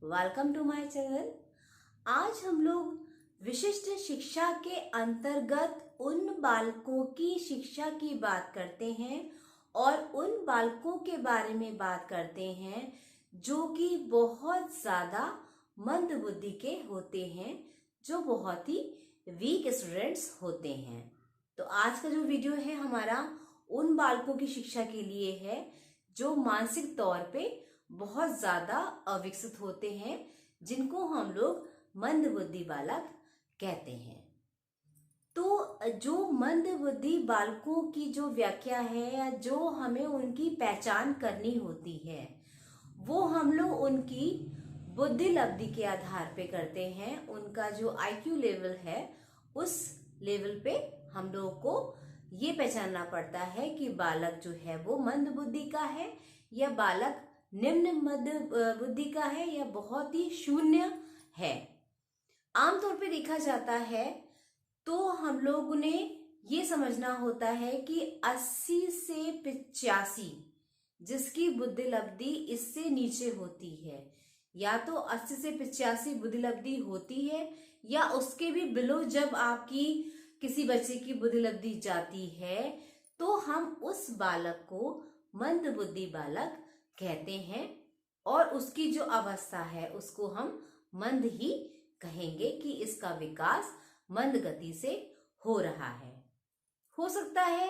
Welcome to my channel. आज हम लोग विशिष्ट शिक्षा के अंतर्गत उन बालकों की शिक्षा की बात करते हैं और उन बालकों के बारे में बात करते हैं जो कि बहुत ज़्यादा मंद बुद्धि के होते हैं, जो बहुत ही वीक स्टूडेंट्स होते हैं। तो आज का जो वीडियो है हमारा उन बालकों की शिक्षा के लिए है जो मानसिक तौर पे बहुत ज्यादा अविकसित होते हैं, जिनको हम लोग मंद बुद्धि बालक कहते हैं। तो जो मंद बुद्धि बालकों की जो व्याख्या है या जो हमें उनकी पहचान करनी होती है वो हम लोग उनकी बुद्धि लब्धि के आधार पे करते हैं। उनका जो आईक्यू लेवल है उस लेवल पे हम लोगों को ये पहचानना पड़ता है कि बालक जो है वो मंद बुद्धि का है या बालक निम्न मध्य बुद्धि का है या बहुत ही शून्य है। आमतौर पे देखा जाता है तो हम लोग ने ये समझना होता है कि 80 से 85 जिसकी बुद्धि लब्धि इससे नीचे होती है, या तो 80 से 85 बुद्धि लब्धि होती है या उसके भी बिलो जब आपकी किसी बच्चे की बुद्धि लब्धि जाती है तो हम उस बालक को मंद बुद्धि बालक कहते हैं और उसकी जो अवस्था है उसको हम मंद ही कहेंगे कि इसका विकास मंद गति से हो रहा है। हो सकता है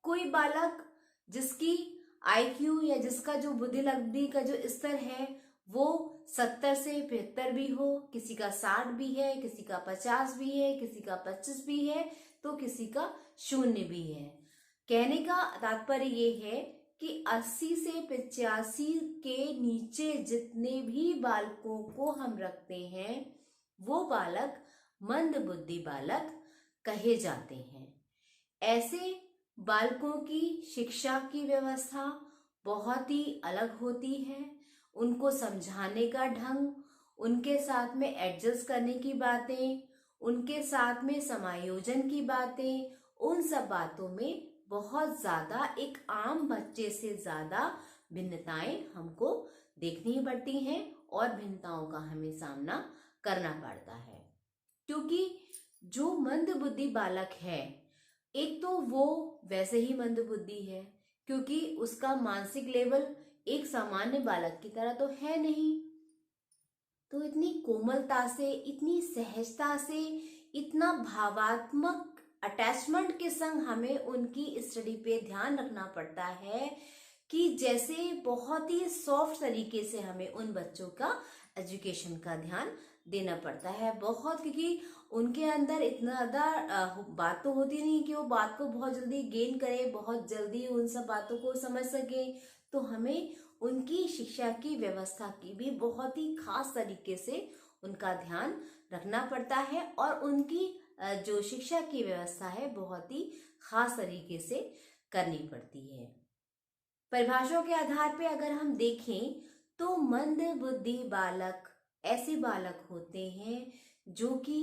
कोई बालक जिसकी आईक्यू या जिसका जो बुद्धि लब्धि का जो स्तर है वो 70 से 75 भी हो, किसी का 60 भी है, किसी का 50 भी है, किसी का 25 भी है, तो किसी का 0 भी है। कहने का तात्पर्य ये है कि 80 से 85 के नीचे जितने भी बालकों को हम रखते हैं वो बालक मंद बुद्धि बालक कहे जाते हैं। ऐसे बालकों की शिक्षा की व्यवस्था बहुत ही अलग होती है। उनको समझाने का ढंग, उनके साथ में एडजस्ट करने की बातें, उनके साथ में समायोजन की बातें, उन सब बातों में बहुत ज्यादा एक आम बच्चे से ज्यादा भिन्नताएं हमको देखनी पड़ती हैं और भिन्नताओं का हमें सामना करना पड़ता है। क्योंकि जो मंद बुद्धि बालक है, एक तो वो वैसे ही मंद बुद्धि है क्योंकि उसका मानसिक लेवल एक सामान्य बालक की तरह तो है नहीं। तो इतनी कोमलता से, इतनी सहजता से, इतना भावात्मक अटैचमेंट के संग हमें उनकी स्टडी पे ध्यान रखना पड़ता है कि जैसे बहुत ही सॉफ्ट तरीके से हमें उन बच्चों का एजुकेशन का ध्यान देना पड़ता है। बहुत, क्योंकि उनके अंदर इतना ज़्यादा बात तो होती नहीं कि वो बात को बहुत जल्दी गेन करे, बहुत जल्दी उन सब बातों को समझ सके। तो हमें उनकी शिक्षा की व्यवस्था की भी बहुत ही खास तरीके से उनका ध्यान रखना पड़ता है और उनकी जो शिक्षा की व्यवस्था है बहुत ही खास तरीके से करनी पड़ती है। परिभाषाओं के आधार पे अगर हम देखें तो मंद बुद्धि बालक ऐसे बालक होते हैं जो कि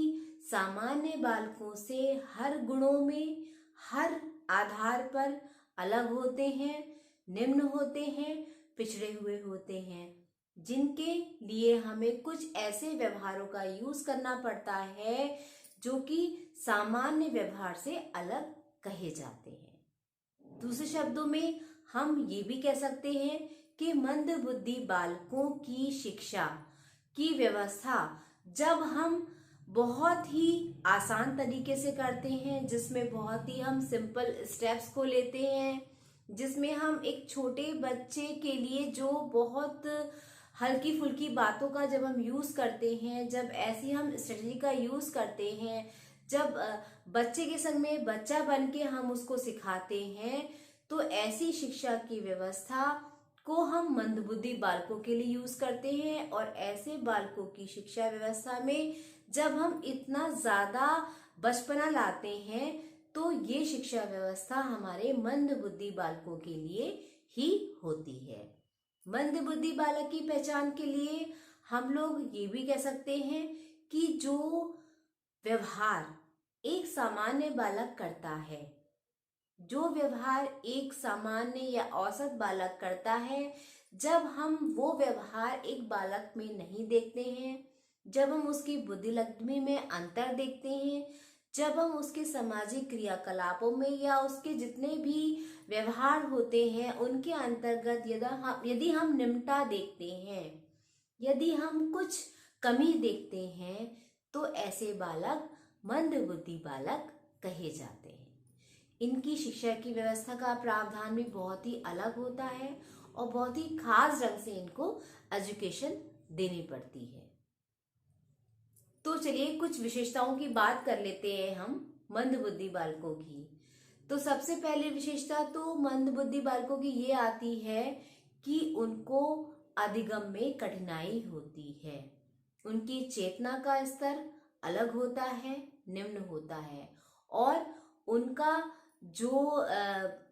सामान्य बालकों से हर गुणों में, हर आधार पर अलग होते हैं, निम्न होते हैं, पिछड़े हुए होते हैं, जिनके लिए हमें कुछ ऐसे व्यवहारों का यूज करना पड़ता है जो कि सामान्य व्यवहार से अलग कहे जाते हैं। दूसरे शब्दों में हम ये भी कह सकते हैं कि मंद बुद्धि बालकों की शिक्षा की व्यवस्था जब हम बहुत ही आसान तरीके से करते हैं, जिसमें बहुत ही हम सिंपल स्टेप्स को लेते हैं, जिसमें हम एक छोटे बच्चे के लिए जो बहुत हल्की फुल्की बातों का जब हम यूज करते हैं, जब ऐसी हम स्ट्रेटजी का यूज करते हैं, जब बच्चे के संग में बच्चा बन के हम उसको सिखाते हैं, तो ऐसी शिक्षा की व्यवस्था को हम मंदबुद्धि बालकों के लिए यूज करते हैं। और ऐसे बालकों की शिक्षा व्यवस्था में जब हम इतना ज्यादा बचपना लाते हैं तो ये शिक्षा व्यवस्था हमारे मंद बुद्धि बालकों के लिए ही होती है। मंद बुद्धि बालक की पहचान के लिए हम लोग ये भी कह सकते हैं कि जो व्यवहार एक सामान्य बालक करता है जो व्यवहार एक सामान्य या औसत बालक करता है, जब हम वो व्यवहार एक बालक में नहीं देखते हैं, जब हम उसकी बुद्धिलब्धि में अंतर देखते हैं, जब हम उसके सामाजिक क्रियाकलापों में या उसके जितने भी व्यवहार होते हैं उनके अंतर्गत यदि हम निम्नता देखते हैं, यदि हम कुछ कमी देखते हैं, तो ऐसे बालक मंदबुद्धि बालक कहे जाते हैं। इनकी शिक्षा की व्यवस्था का प्रावधान भी बहुत ही अलग होता है और बहुत ही खास ढंग से इनको एजुकेशन देनी पड़ती है। तो चलिए कुछ विशेषताओं की बात कर लेते हैं हम मंदबुद्धि बालकों की। तो सबसे पहली विशेषता तो मंदबुद्धि बालकों की ये आती है कि उनको अधिगम में कठिनाई होती है। उनकी चेतना का स्तर अलग होता है, निम्न होता है, और उनका जो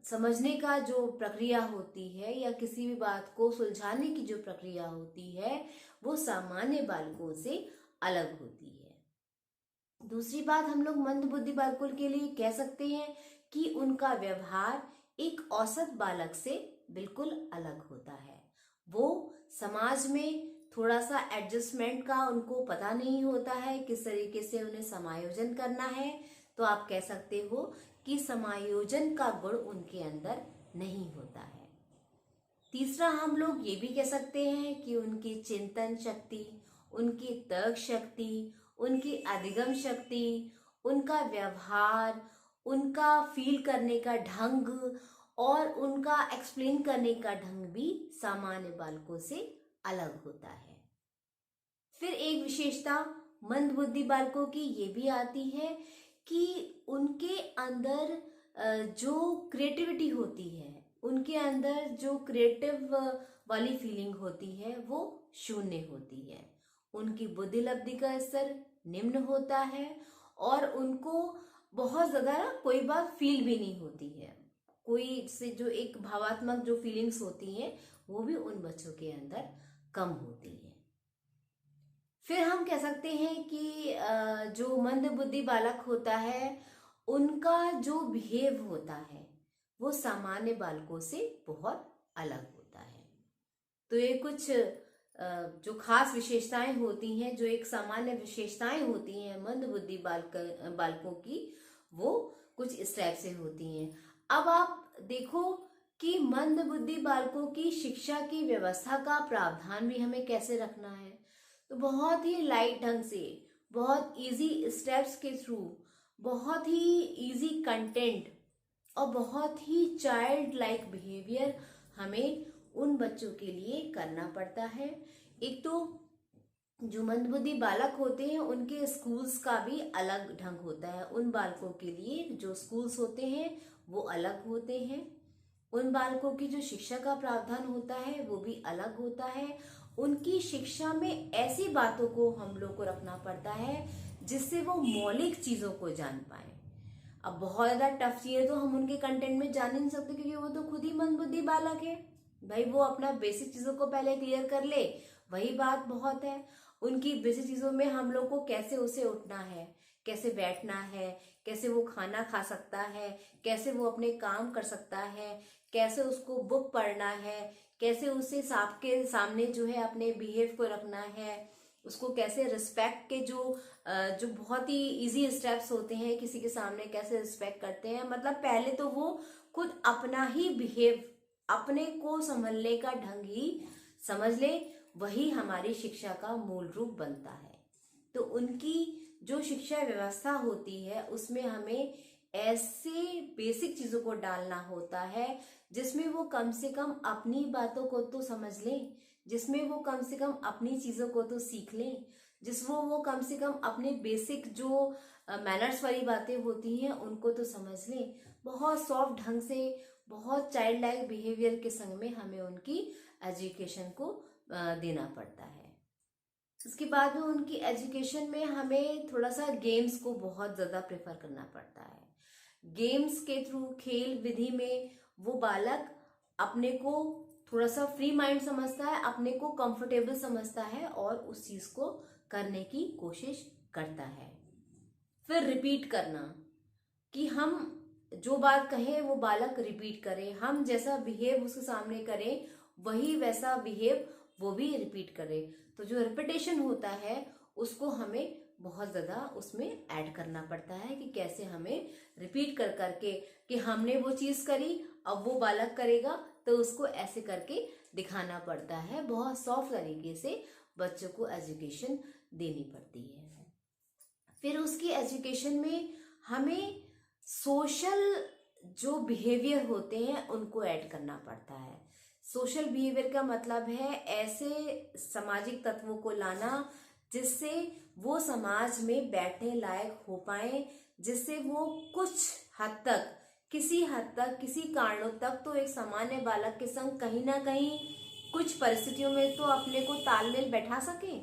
समझने का जो प्रक्रिया होती है या किसी भी बात को सुलझाने की जो प्रक्रिया होती है वो सामान्य बालकों से अलग होती है। दूसरी बात हम लोग मंदबुद्धि बालकों के लिए कह सकते हैं कि उनका व्यवहार एक औसत बालक से बिल्कुल अलग होता है। वो समाज में थोड़ा सा एडजस्टमेंट का उनको पता नहीं होता है, किस तरीके से उन्हें समायोजन करना है। तो आप कह सकते हो कि समायोजन का गुण उनके अंदर नहीं होता है। तीसरा हम लोग ये भी कह सकते हैं कि उनकी चिंतन शक्ति, उनकी तर्क शक्ति, उनकी अधिगम शक्ति, उनका व्यवहार, उनका फील करने का ढंग और उनका एक्सप्लेन करने का ढंग भी सामान्य बालकों से अलग होता है। फिर एक विशेषता मंदबुद्धि बालकों की ये भी आती है कि उनके अंदर जो क्रिएटिविटी होती है, उनके अंदर जो क्रिएटिव वाली फीलिंग होती है वो शून्य होती है। उनकी बुद्धिलब्धि का स्तर निम्न होता है और उनको बहुत ज्यादा कोई बात फील भी नहीं होती है। कोई से जो एक भावात्मक जो फीलिंग्स होती हैं वो भी उन बच्चों के अंदर कम होती है। फिर हम कह सकते हैं कि जो मंदबुद्धि बालक होता है उनका जो बिहेव होता है वो सामान्य बालकों से बहुत अलग होता है। तो ये कुछ जो खास विशेषताएं होती हैं, जो एक सामान्य विशेषताएं होती हैं मंदबुद्धि बालकों की, वो कुछ इस टाइप से होती हैं। अब आप देखो कि मंदबुद्धि बालकों की शिक्षा की व्यवस्था का प्रावधान भी हमें कैसे रखना है। तो बहुत ही लाइट ढंग से, बहुत इजी स्टेप्स के थ्रू, बहुत ही इजी कंटेंट और बहुत ही चाइल्ड लाइक बिहेवियर हमें उन बच्चों के लिए करना पड़ता है। एक तो जो मंदबुद्धि बालक होते हैं उनके स्कूल्स का भी अलग ढंग होता है। उन बालकों के लिए जो स्कूल्स होते हैं वो अलग होते हैं। उन बालकों की जो शिक्षा का प्रावधान होता है वो भी अलग होता है। उनकी शिक्षा में ऐसी बातों को हम लोग को रखना पड़ता है जिससे वो मौलिक चीजों को जान पाए। अब बहुत ज्यादा टफ चीजें तो हम उनके कंटेंट में जान नहीं सकते क्योंकि वो तो खुद ही मंदबुद्धि बालक है। भाई वो अपना बेसिक चीजों को पहले क्लियर कर ले, वही बात बहुत है। उनकी बेसिक चीजों में हम लोग को कैसे उसे उठना है, कैसे बैठना है, कैसे वो खाना खा सकता है, कैसे वो अपने काम कर सकता है, कैसे उसको बुक पढ़ना है, कैसे उसे सबके सामने जो है अपने बिहेव को रखना है, उसको कैसे रिस्पेक्ट के जो बहुत ही इजी स्टेप्स होते हैं, किसी के सामने कैसे रिस्पेक्ट करते हैं। मतलब पहले तो वो खुद अपना ही बिहेव, अपने को संभलने का ढंग ही समझ ले, वही हमारी शिक्षा का मूल रूप बनता है। तो उनकी जो शिक्षा व्यवस्था होती है उसमें हमें ऐसे बेसिक चीजों को डालना होता है जिसमें वो कम से कम अपनी बातों को तो समझ लें, जिसमें वो कम से कम अपनी चीजों को तो सीख लें, जिसमें वो कम से कम अपने बेसिक जो मैनर्स वाली बातें होती हैं उनको तो समझ लें। बहुत सॉफ्ट ढंग से, बहुत चाइल्ड लाइक बिहेवियर के संग में हमें उनकी एजुकेशन को देना पड़ता है। उसके बाद में उनकी एजुकेशन में हमें थोड़ा सा गेम्स को बहुत ज़्यादा प्रेफर करना पड़ता है। गेम्स के थ्रू, खेल विधि में वो बालक अपने को थोड़ा सा फ्री माइंड समझता है, अपने को कंफर्टेबल समझता है और उस चीज़ को करने की कोशिश करता है। फिर रिपीट करना कि हम जो बात कहे वो बालक रिपीट करे, हम जैसा बिहेव उसके सामने करें वही वैसा बिहेव वो भी रिपीट करे। तो जो रिपीटेशन होता है उसको हमें बहुत ज़्यादा उसमें ऐड करना पड़ता है कि कैसे हमें रिपीट कर करके कि हमने वो चीज़ करी अब वो बालक करेगा, तो उसको ऐसे करके दिखाना पड़ता है। बहुत सॉफ्ट तरीके से बच्चों को एजुकेशन देनी पड़ती है। फिर उसकी एजुकेशन में हमें सोशल जो बिहेवियर होते हैं उनको ऐड करना पड़ता है। सोशल बिहेवियर का मतलब है ऐसे सामाजिक तत्वों को लाना जिससे वो समाज में बैठने लायक हो पाए, जिससे वो कुछ हद तक, किसी हद तक, किसी कारणों तक तो एक सामान्य बालक के संग कहीं ना कहीं कुछ परिस्थितियों में तो अपने को तालमेल बैठा सके।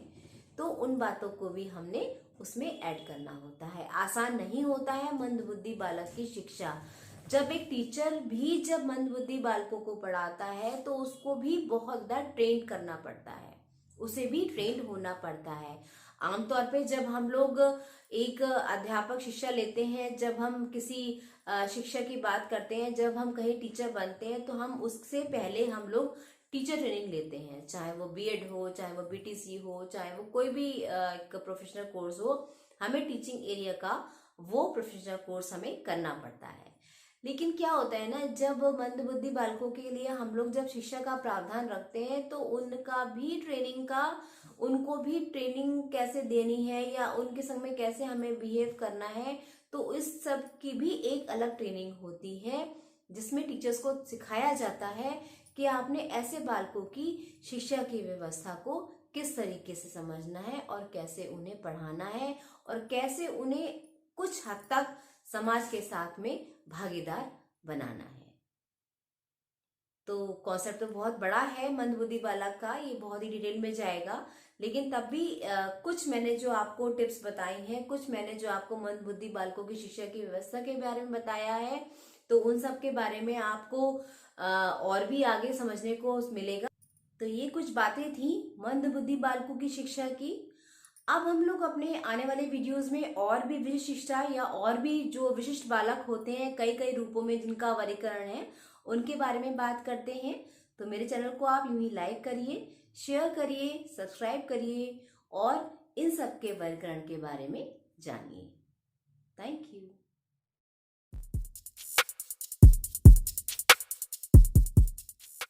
तो उन बातों को भी हमने उसमें ऐड करना होता है। आसान नहीं होता है मंदबुद्धि बालक की शिक्षा। जब एक टीचर भी जब मंदबुद्धि बालकों को पढ़ाता है तो उसको भी बहुत ज़्यादा ट्रेन करना पड़ता है, उसे भी ट्रेन होना पड़ता है। आमतौर पे जब हम लोग एक अध्यापक शिक्षा लेते हैं, जब हम किसी शिक्षा की बात करते हैं, जब हम कहीं टीचर बनते हैं, तो हम उससे पहले हम लोग टीचर ट्रेनिंग लेते हैं, चाहे वो बीएड हो, चाहे वो बीटीसी हो, चाहे वो कोई भी एक प्रोफेशनल कोर्स हो। हमें टीचिंग एरिया का वो प्रोफेशनल कोर्स हमें करना पड़ता है। लेकिन क्या होता है ना, जब मंदबुद्धि बालकों के लिए हम लोग जब शिक्षा का प्रावधान रखते हैं तो उनका भी ट्रेनिंग का, उनको भी ट्रेनिंग कैसे देनी है या उनके संग में कैसे हमें बिहेव करना है, तो इस सब की भी एक अलग ट्रेनिंग होती है जिसमें टीचर्स को सिखाया जाता है कि आपने ऐसे बालकों की शिक्षा की व्यवस्था को किस तरीके से समझना है और कैसे उन्हें पढ़ाना है और कैसे उन्हें कुछ हद तक समाज के साथ में भागीदार बनाना है। तो कॉन्सेप्ट तो बहुत बड़ा है मंदबुद्धि बालक का, ये बहुत ही डिटेल में जाएगा, लेकिन तब भी कुछ मैंने जो आपको टिप्स बताई हैं, कुछ मैंने जो आपको मंदबुद्धि बालकों की शिक्षा की व्यवस्था के बारे में बताया है, तो उन सब के बारे में आपको और भी आगे समझने को मिलेगा। तो ये कुछ बातें थी मंदबुद्धि बालकों की शिक्षा की। अब हम लोग अपने आने वाले वीडियोस में और भी विशिष्ट शिक्षा या और भी जो विशिष्ट बालक होते हैं कई कई रूपों में जिनका वर्गीकरण है उनके बारे में बात करते हैं। तो मेरे चैनल को आप यूं ही लाइक करिए, शेयर करिए, सब्सक्राइब करिए और इन सब के वर्गीकरण के बारे में जानिए। Thank you.